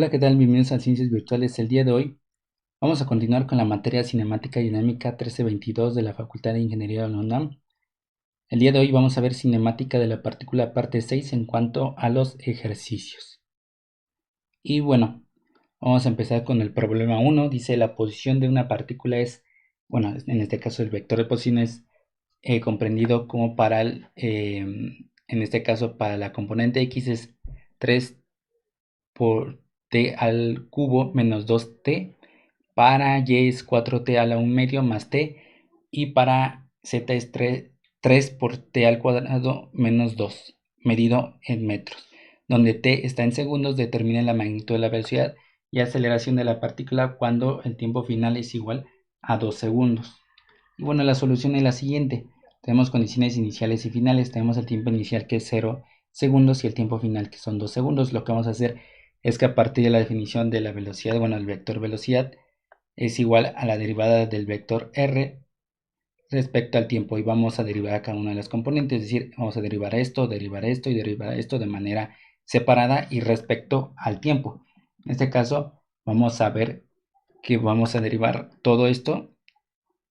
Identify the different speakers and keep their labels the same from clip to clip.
Speaker 1: Hola, ¿qué tal? Bienvenidos a Ciencias Virtuales. El día de hoy vamos a continuar con la materia Cinemática y Dinámica 1322 de la Facultad de Ingeniería de la UNAM. El día de hoy vamos a ver cinemática de la partícula parte 6 en cuanto a los ejercicios. Y bueno, vamos a empezar con el problema 1. Dice la posición de una partícula es, bueno, en este caso el vector de posición es comprendido como para en este caso para la componente X es 3 por t al cubo menos 2t, para y es 4t a la 1 medio más t, y para z es 3 por t al cuadrado menos 2, medido en metros, donde t está en segundos. Determina la magnitud de la velocidad y aceleración de la partícula cuando el tiempo final es igual a 2 segundos. Y bueno, la solución es la siguiente. Tenemos condiciones iniciales y finales. Tenemos el tiempo inicial que es 0 segundos y el tiempo final que son 2 segundos. Lo que vamos a hacer es que a partir de la definición de la velocidad, bueno, el vector velocidad es igual a la derivada del vector r respecto al tiempo, y vamos a derivar a cada una de las componentes, es decir, vamos a derivar esto y derivar esto de manera separada y respecto al tiempo. En este caso vamos a ver que vamos a derivar todo esto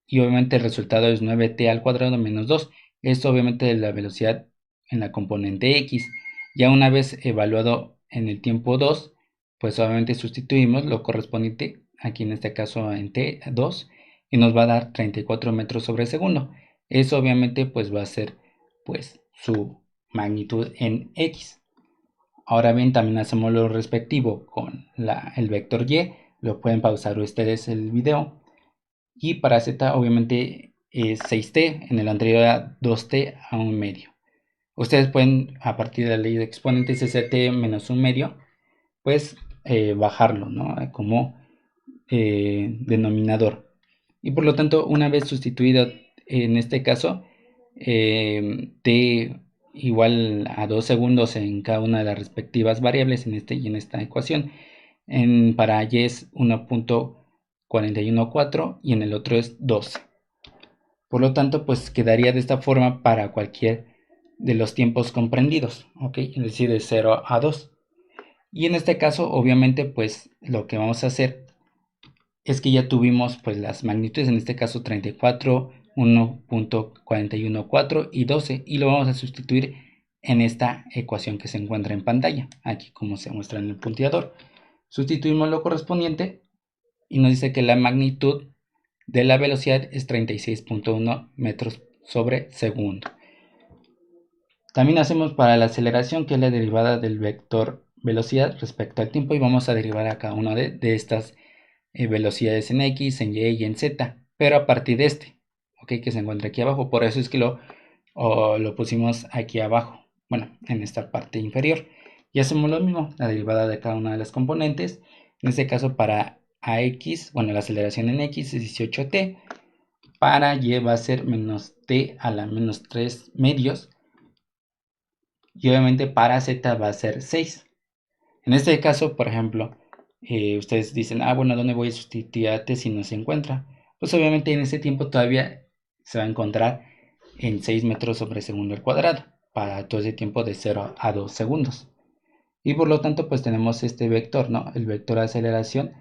Speaker 1: y obviamente el resultado es 9t al cuadrado menos 2. Esto obviamente es la velocidad en la componente x. Ya una vez evaluado en el tiempo 2, pues obviamente sustituimos lo correspondiente aquí en este caso en t2 y nos va a dar 34 metros sobre segundo. Eso obviamente pues va a ser pues su magnitud en x. Ahora bien, también hacemos lo respectivo con el vector y. Lo pueden pausar ustedes el video. Y para z obviamente es 6t, en el anterior era 2t a 1 medio. Ustedes pueden, a partir de la ley de exponentes, ese t menos 1 medio, pues bajarlo, ¿no? Como denominador. Y por lo tanto, una vez sustituido en este caso, t igual a 2 segundos en cada una de las respectivas variables en este y en esta ecuación. Para y es 1.414 y en el otro es 12. Por lo tanto, pues quedaría de esta forma para cualquier de los tiempos comprendidos, ¿ok? Es decir, de 0 a 2. Y en este caso, obviamente, pues lo que vamos a hacer es que ya tuvimos pues las magnitudes, en este caso 34, 1.414 y 12, y lo vamos a sustituir en esta ecuación que se encuentra en pantalla, aquí como se muestra en el punteador. Sustituimos lo correspondiente y nos dice que la magnitud de la velocidad es 36.1 metros sobre segundo. También hacemos para la aceleración, que es la derivada del vector velocidad respecto al tiempo, y vamos a derivar a cada una de estas velocidades en x, en y y en z, pero a partir de este, ¿ok? Que se encuentra aquí abajo. Por eso es que lo pusimos aquí abajo, bueno, en esta parte inferior. Y hacemos lo mismo, la derivada de cada una de las componentes. En este caso para ax, bueno, la aceleración en x es 18t, para y va a ser menos t a la menos 3 medios, y obviamente para z va a ser 6. En este caso, por ejemplo, ustedes dicen, bueno, ¿dónde voy a sustituir a t si no se encuentra? Pues obviamente en ese tiempo todavía se va a encontrar en 6 metros sobre segundo al cuadrado, para todo ese tiempo de 0 a 2 segundos. Y por lo tanto, pues tenemos este vector, ¿no? El vector de aceleración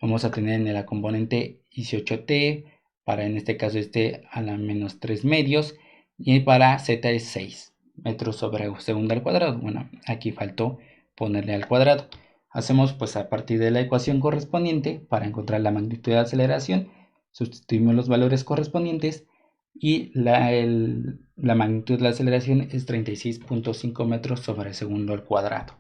Speaker 1: vamos a tener en la componente 18t, para en este caso este a la menos 3 medios, y para z es 6 metros sobre segundo al cuadrado. Bueno, aquí faltó ponerle al cuadrado. Hacemos pues a partir de la ecuación correspondiente para encontrar la magnitud de aceleración, sustituimos los valores correspondientes y la magnitud de la aceleración es 36.5 metros sobre segundo al cuadrado.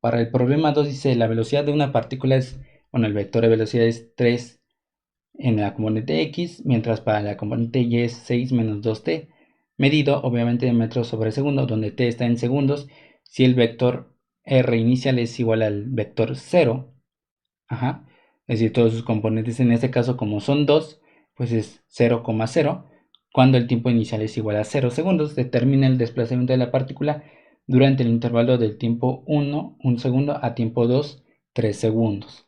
Speaker 1: Para el problema 2 dice la velocidad de una partícula es, bueno, el vector de velocidad es 3 en la componente x, mientras para la componente y es 6 menos 2t, medido obviamente en metros sobre segundo, donde t está en segundos. Si el vector r inicial es igual al vector 0, es decir, todos sus componentes en este caso como son 2, pues es 0,0. Cuando el tiempo inicial es igual a 0 segundos, determina el desplazamiento de la partícula durante el intervalo del tiempo 1, 1 segundo, a tiempo 2, 3 segundos.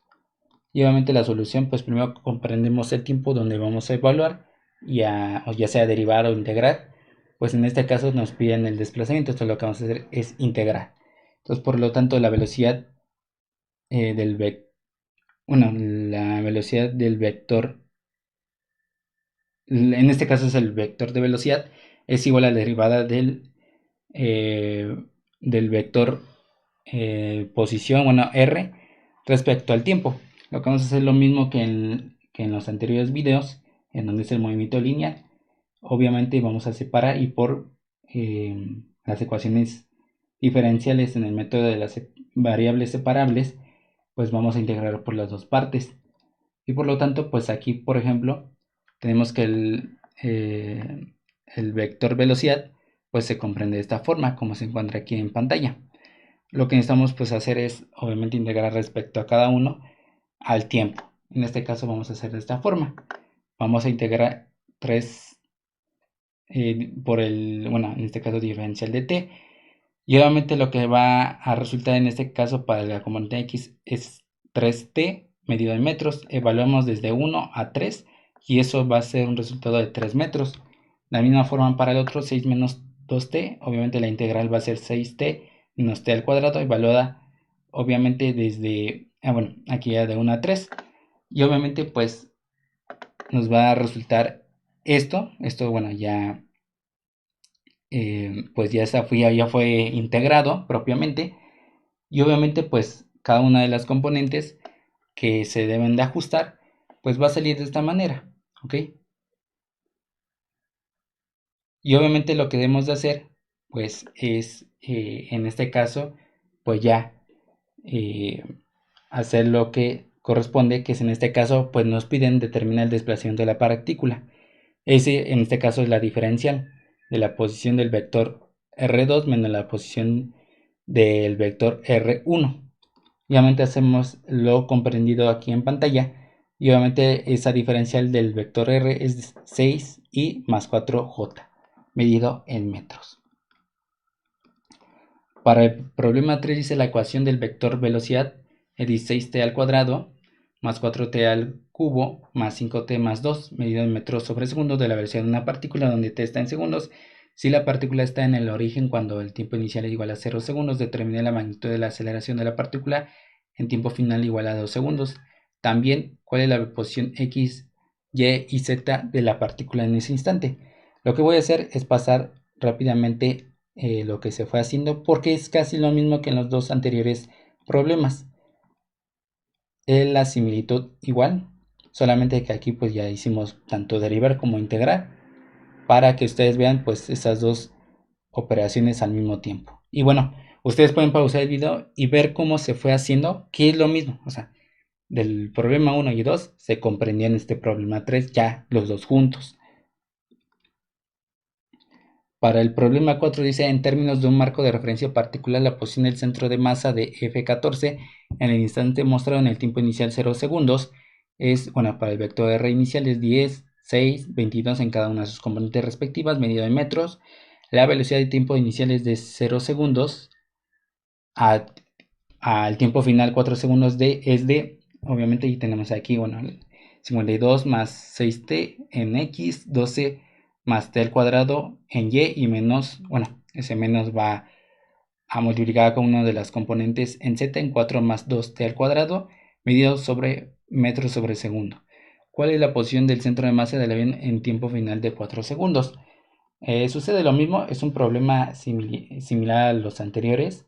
Speaker 1: Y obviamente la solución, pues primero comprendemos el tiempo donde vamos a evaluar, o ya sea derivar o integrar. Pues en este caso nos piden el desplazamiento, entonces lo que vamos a hacer es integrar. Entonces, por lo tanto, la velocidad del la velocidad del vector, en este caso es el vector de velocidad, es igual a la derivada eh, del vector posición, bueno, r, respecto al tiempo. Lo que vamos a hacer es lo mismo que en los anteriores videos, en donde es el movimiento lineal. Obviamente vamos a separar y por las ecuaciones diferenciales en el método de las variables separables, pues vamos a integrar por las dos partes. Y por lo tanto, pues aquí, por ejemplo, tenemos que el vector velocidad, pues se comprende de esta forma, como se encuentra aquí en pantalla. Lo que necesitamos pues hacer es, obviamente, integrar respecto a cada uno al tiempo. En este caso vamos a hacer de esta forma. Vamos a integrar 3 por bueno, en este caso diferencial de t. Y obviamente lo que va a resultar en este caso para la componente x es 3t medido en metros. Evaluamos desde 1 a 3 y eso va a ser un resultado de 3 metros. De la misma forma para el otro, 6 menos 2t, obviamente la integral va a ser 6t menos t al cuadrado, evaluada obviamente desde, bueno, aquí ya de 1 a 3. Y obviamente pues nos va a resultar esto bueno, ya pues ya fue integrado propiamente, y obviamente pues cada una de las componentes que se deben de ajustar pues va a salir de esta manera, ¿ok? Y obviamente lo que debemos de hacer pues es en este caso pues ya eh, hacer lo que corresponde, que es en este caso pues nos piden determinar el desplazamiento de la partícula. Ese en este caso es la diferencial de la posición del vector R2 menos la posición del vector R1. Y obviamente hacemos lo comprendido aquí en pantalla. Y obviamente esa diferencial del vector R es 6 y más 4J, medido en metros. Para el problema 3 dice la ecuación del vector velocidad es 16t al cuadrado más 4t al cubo más 5t más 2 medido en metros sobre segundo de la velocidad de una partícula, donde t está en segundos. Si la partícula está en el origen cuando el tiempo inicial es igual a 0 segundos, determine la magnitud de la aceleración de la partícula en tiempo final igual a 2 segundos. También, cuál es la posición x, y y z de la partícula en ese instante. Lo que voy a hacer es pasar rápidamente lo que se fue haciendo, porque es casi lo mismo que en los dos anteriores problemas. La similitud igual, solamente que aquí pues ya hicimos tanto derivar como integrar para que ustedes vean pues esas dos operaciones al mismo tiempo. Y bueno, ustedes pueden pausar el video y ver cómo se fue haciendo, que es lo mismo, o sea, del problema 1 y 2 se comprendía en este problema 3 ya los dos juntos. Para el problema 4 dice, en términos de un marco de referencia particular, la posición del centro de masa de F14 en el instante mostrado en el tiempo inicial 0 segundos es, bueno, para el vector R inicial es 10, 6, 22 en cada una de sus componentes respectivas, medido en metros. La velocidad de tiempo inicial es de 0 segundos al tiempo final 4 segundos es de, obviamente, y tenemos aquí, bueno, 52 más 6t en x, 12 más t al cuadrado en y menos, bueno, ese menos va a multiplicar con una de las componentes en z en 4 más 2t al cuadrado, medido sobre metros sobre segundo. ¿Cuál es la posición del centro de masa del avión en tiempo final de 4 segundos? Sucede lo mismo, es un problema similar a los anteriores.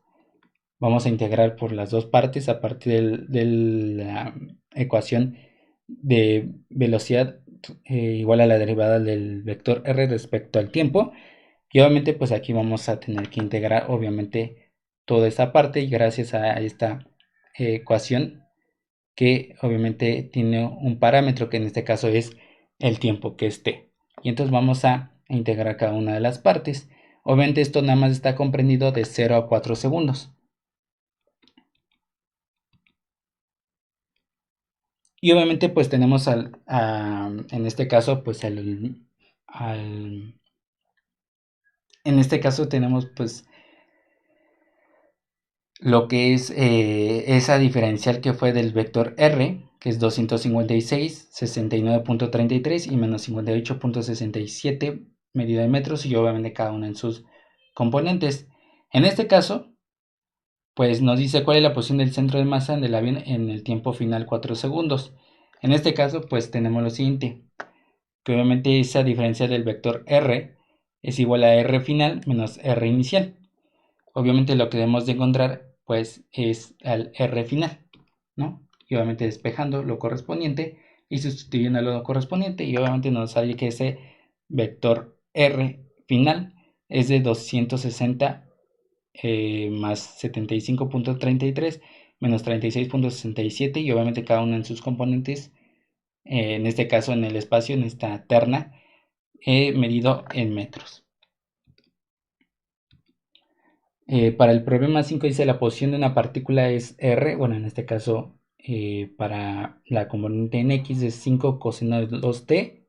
Speaker 1: Vamos a integrar por las dos partes a partir de la ecuación de velocidad igual a la derivada del vector r respecto al tiempo. Y obviamente pues aquí vamos a tener que integrar obviamente toda esta parte, y gracias a esta ecuación que obviamente tiene un parámetro que en este caso es el tiempo, que es t. Y entonces vamos a integrar cada una de las partes. Obviamente esto nada más está comprendido de 0 a 4 segundos. Y obviamente pues tenemos en este caso pues en este caso tenemos pues lo que es esa diferencial que fue del vector r, que es 256, 69.33 y menos 58.67 medida de metros, y obviamente cada una en sus componentes. En este caso pues nos dice cuál es la posición del centro de masa del avión en el tiempo final 4 segundos. En este caso, pues tenemos lo siguiente, que obviamente esa diferencia del vector r es igual a r final menos r inicial. Obviamente lo que debemos de encontrar pues es al r final, ¿no? Y obviamente despejando lo correspondiente y sustituyendo lo correspondiente, y obviamente nos sale que ese vector r final es de 260 más 75.33 menos 36.67, y obviamente cada uno en sus componentes, en este caso en el espacio, en esta terna, medido en metros. Para el problema 5 dice la posición de una partícula es r, bueno, en este caso para la componente en x es 5 coseno de 2t,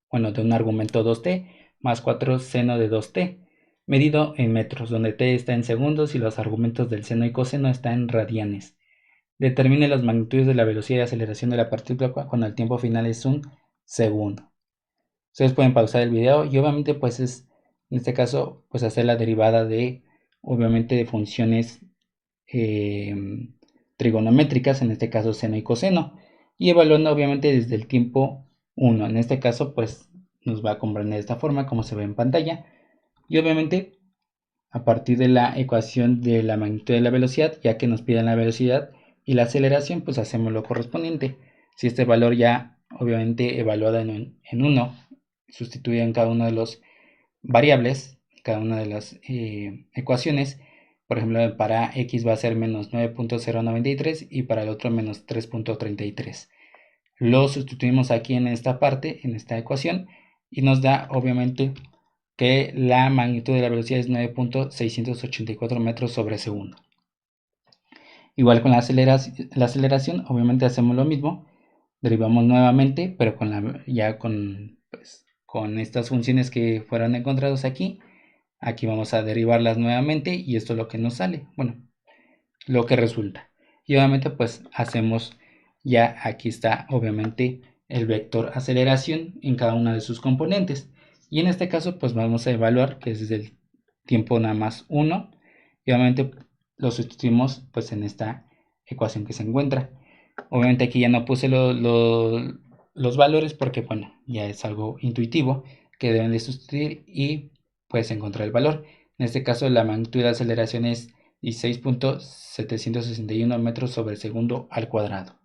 Speaker 1: bueno, de un argumento 2t, más 4 seno de 2t, medido en metros, donde t está en segundos y los argumentos del seno y coseno están en radianes. Determine las magnitudes de la velocidad y aceleración de la partícula cuando el tiempo final es un segundo. Ustedes pueden pausar el video y obviamente pues es, en este caso, pues hacer la derivada de, obviamente, de funciones trigonométricas, en este caso seno y coseno, y evaluando obviamente desde el tiempo 1. En este caso pues nos va a comprender de esta forma como se ve en pantalla, y obviamente a partir de la ecuación de la magnitud de la velocidad, ya que nos piden la velocidad y la aceleración, pues hacemos lo correspondiente. Si este valor ya obviamente evaluado en 1, sustituido en cada uno de los variables, cada una de las ecuaciones, por ejemplo para x va a ser menos 9.093 y para el otro menos 3.33. Lo sustituimos aquí en esta parte, en esta ecuación, y nos da obviamente que la magnitud de la velocidad es 9.684 metros sobre segundo. Igual con la aceleración, obviamente hacemos lo mismo, derivamos nuevamente, pero ya con estas funciones que fueron encontradas aquí. Aquí vamos a derivarlas nuevamente y esto es lo que nos sale, bueno, lo que resulta. Y obviamente pues hacemos, ya aquí está obviamente el vector aceleración en cada una de sus componentes. Y en este caso pues vamos a evaluar que es del tiempo nada más 1, y obviamente lo sustituimos pues en esta ecuación que se encuentra. Obviamente aquí ya no puse los valores porque bueno, ya es algo intuitivo que deben de sustituir y puedes encontrar el valor. En este caso la magnitud de aceleración es 16.761 metros sobre segundo al cuadrado.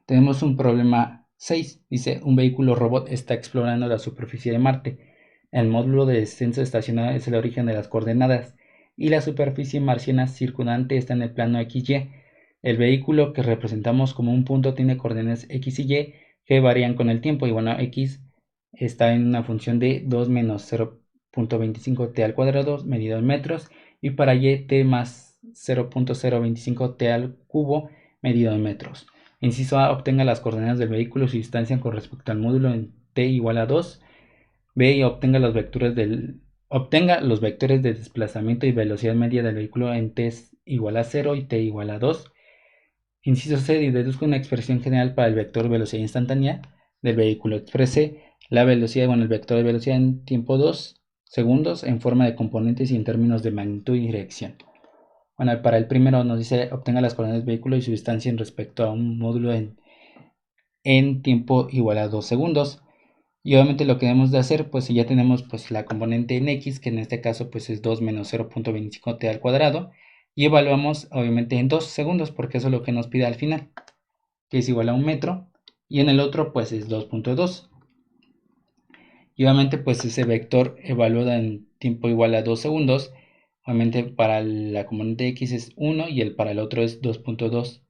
Speaker 1: Tenemos un problema 6. Dice, un vehículo robot está explorando la superficie de Marte. El módulo de descenso estacionario es el origen de las coordenadas y la superficie marciana circundante está en el plano XY. El vehículo que representamos como un punto tiene coordenadas X y Y que varían con el tiempo. Y bueno, X está en una función de 2 menos 0.25t al cuadrado medido en metros, y para Y t más 0.025t al cubo medido en metros. Inciso A, obtenga las coordenadas del vehículo y su distancia con respecto al módulo en t igual a 2. B, obtenga los vectores de desplazamiento y velocidad media del vehículo en t igual a 0 y t igual a 2. Inciso C, deduzca una expresión general para el vector velocidad instantánea del vehículo. Exprese la velocidad con el vector de velocidad en tiempo 2 segundos en forma de componentes y en términos de magnitud y dirección. Bueno, para el primero nos dice obtenga las coordenadas del vehículo y su distancia en respecto a un módulo en tiempo igual a 2 segundos. Y obviamente lo que debemos de hacer, pues si ya tenemos pues la componente en x, que en este caso pues es 2 menos 0.25t al cuadrado, y evaluamos obviamente en 2 segundos, porque eso es lo que nos pide al final, que es igual a 1 metro, y en el otro pues es 2.2. Y obviamente pues ese vector evaluado en tiempo igual a 2 segundos, obviamente para la componente x es 1 y para el otro es 2.2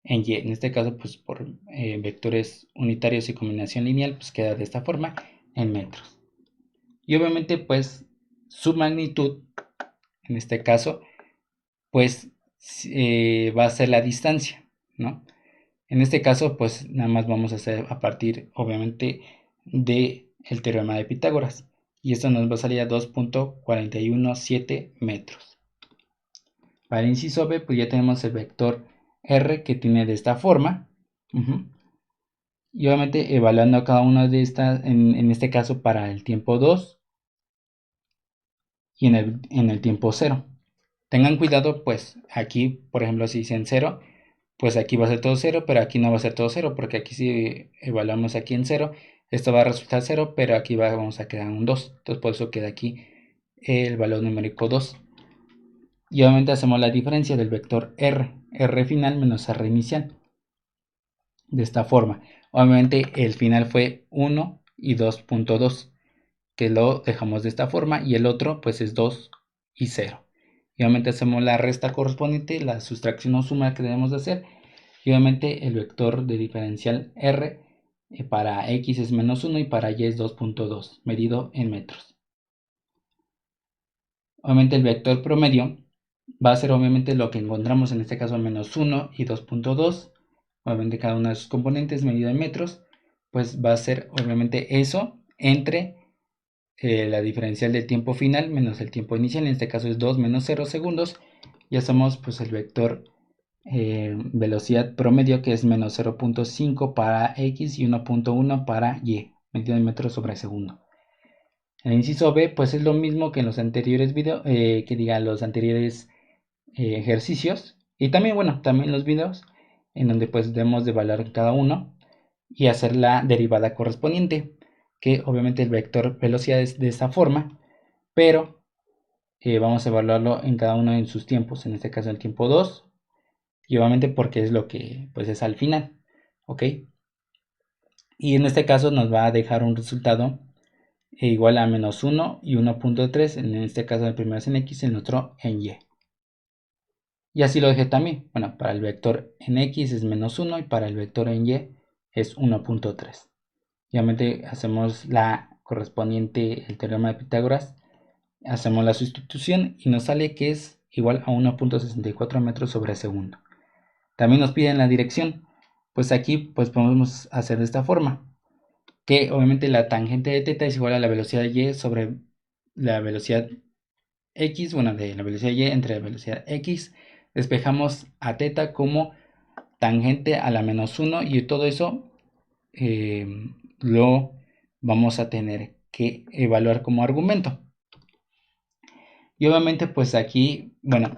Speaker 1: en y. En este caso pues por vectores unitarios y combinación lineal pues queda de esta forma en metros. Y obviamente pues su magnitud en este caso pues va a ser la distancia, ¿no? En este caso pues nada más vamos a hacer a partir obviamente de el teorema de Pitágoras, y esto nos va a salir a 2.417 metros. Para el inciso B pues ya tenemos el vector r que tiene de esta forma, y obviamente evaluando cada una de estas, en este caso para el tiempo 2 y en el tiempo 0. Tengan cuidado, pues aquí, por ejemplo, si dicen 0, pues aquí va a ser todo 0, pero aquí no va a ser todo 0, porque aquí si evaluamos aquí en 0, esto va a resultar 0, pero aquí vamos a quedar un 2. Entonces por eso queda aquí el valor numérico 2. Y obviamente hacemos la diferencia del vector r final menos r inicial. De esta forma. Obviamente el final fue 1 y 2.2, que lo dejamos de esta forma, y el otro pues es 2 y 0. Y obviamente hacemos la resta correspondiente, la sustracción o suma que debemos de hacer, y obviamente el vector de diferencial r para x es menos 1 y para y es 2.2, medido en metros. Obviamente el vector promedio va a ser obviamente lo que encontramos en este caso menos 1 y 2.2, obviamente cada una de sus componentes medida en metros, pues va a ser obviamente eso entre la diferencial del tiempo final menos el tiempo inicial, en este caso es 2 menos 0 segundos, y hacemos pues el vector velocidad promedio, que es menos 0.5 para x y 1.1 para y, medido en metros sobre segundo. El inciso B pues es lo mismo que en los anteriores los anteriores ejercicios, y también bueno, también los videos, en donde pues debemos de evaluar cada uno y hacer la derivada correspondiente, que obviamente el vector velocidad es de esta forma, pero vamos a evaluarlo en cada uno de sus tiempos, en este caso el tiempo 2, y obviamente porque es lo que pues es al final, ¿ok? Y en este caso nos va a dejar un resultado igual a menos 1 y 1.3, en este caso el primero es en x, el otro en y. Y así lo dejé también. Bueno, para el vector en x es menos 1 y para el vector en y es 1.3. Y obviamente hacemos la correspondiente, el teorema de Pitágoras, hacemos la sustitución y nos sale que es igual a 1.64 metros sobre segundo. También nos piden la dirección. Pues aquí pues podemos hacer de esta forma, que obviamente la tangente de θ es igual a la velocidad y sobre la velocidad x, bueno, de la velocidad y entre la velocidad x, despejamos a θ como tangente a la menos 1, y todo eso lo vamos a tener que evaluar como argumento. Y obviamente pues aquí, bueno,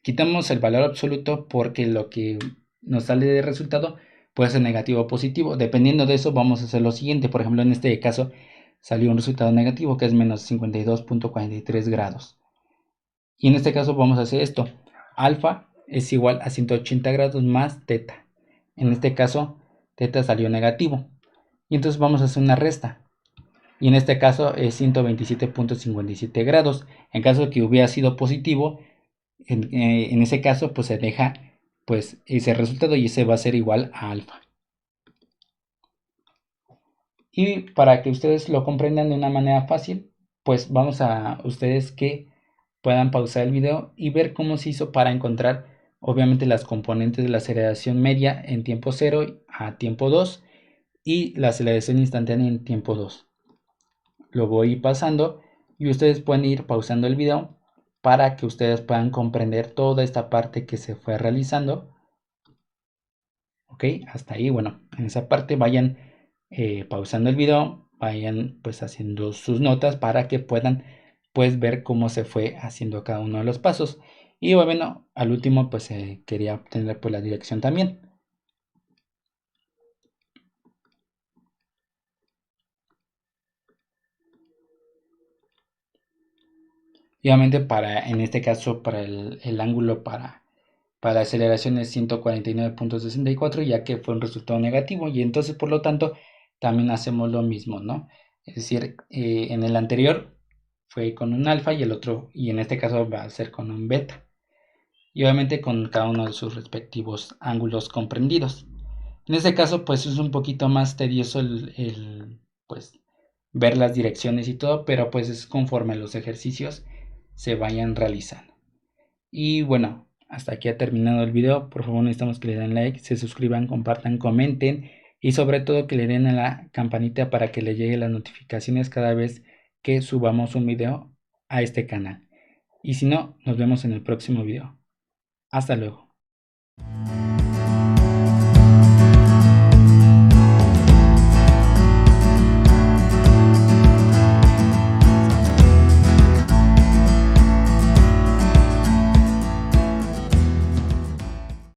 Speaker 1: quitamos el valor absoluto porque lo que nos sale de resultado puede ser negativo o positivo. Dependiendo de eso vamos a hacer lo siguiente. Por ejemplo, en este caso salió un resultado negativo, que es menos 52.43 grados. Y en este caso vamos a hacer esto. Alfa es igual a 180 grados más teta. En este caso, teta salió negativo. Y entonces vamos a hacer una resta. Y en este caso es 127.57 grados. En caso de que hubiera sido positivo, en ese caso pues se deja pues ese resultado, y ese va a ser igual a alfa. Y para que ustedes lo comprendan de una manera fácil, pues vamos a ustedes que puedan pausar el video y ver cómo se hizo para encontrar obviamente las componentes de la aceleración media en tiempo 0 a tiempo 2 y la aceleración instantánea en tiempo 2. Lo voy pasando y ustedes pueden ir pausando el video para que ustedes puedan comprender toda esta parte que se fue realizando. Ok, hasta ahí, bueno, en esa parte vayan pausando el video, vayan pues haciendo sus notas para que puedan pues ver cómo se fue haciendo cada uno de los pasos. Y bueno, al último pues quería obtener pues la dirección también. Y obviamente en este caso para el ángulo para la aceleración es 149.64, ya que fue un resultado negativo, y entonces por lo tanto también hacemos lo mismo, ¿no? Es decir, en el anterior fue con un alfa y el otro, y en este caso va a ser con un beta, y obviamente con cada uno de sus respectivos ángulos comprendidos. En este caso pues es un poquito más tedioso pues ver las direcciones y todo, pero pues es conforme los ejercicios se vayan realizando. Y bueno, hasta aquí ha terminado el video. Por favor, necesitamos que le den like, se suscriban, compartan, comenten, y sobre todo que le den a la campanita para que le lleguen las notificaciones cada vez que subamos un video a este canal. Y si no, nos vemos en el próximo video. Hasta luego.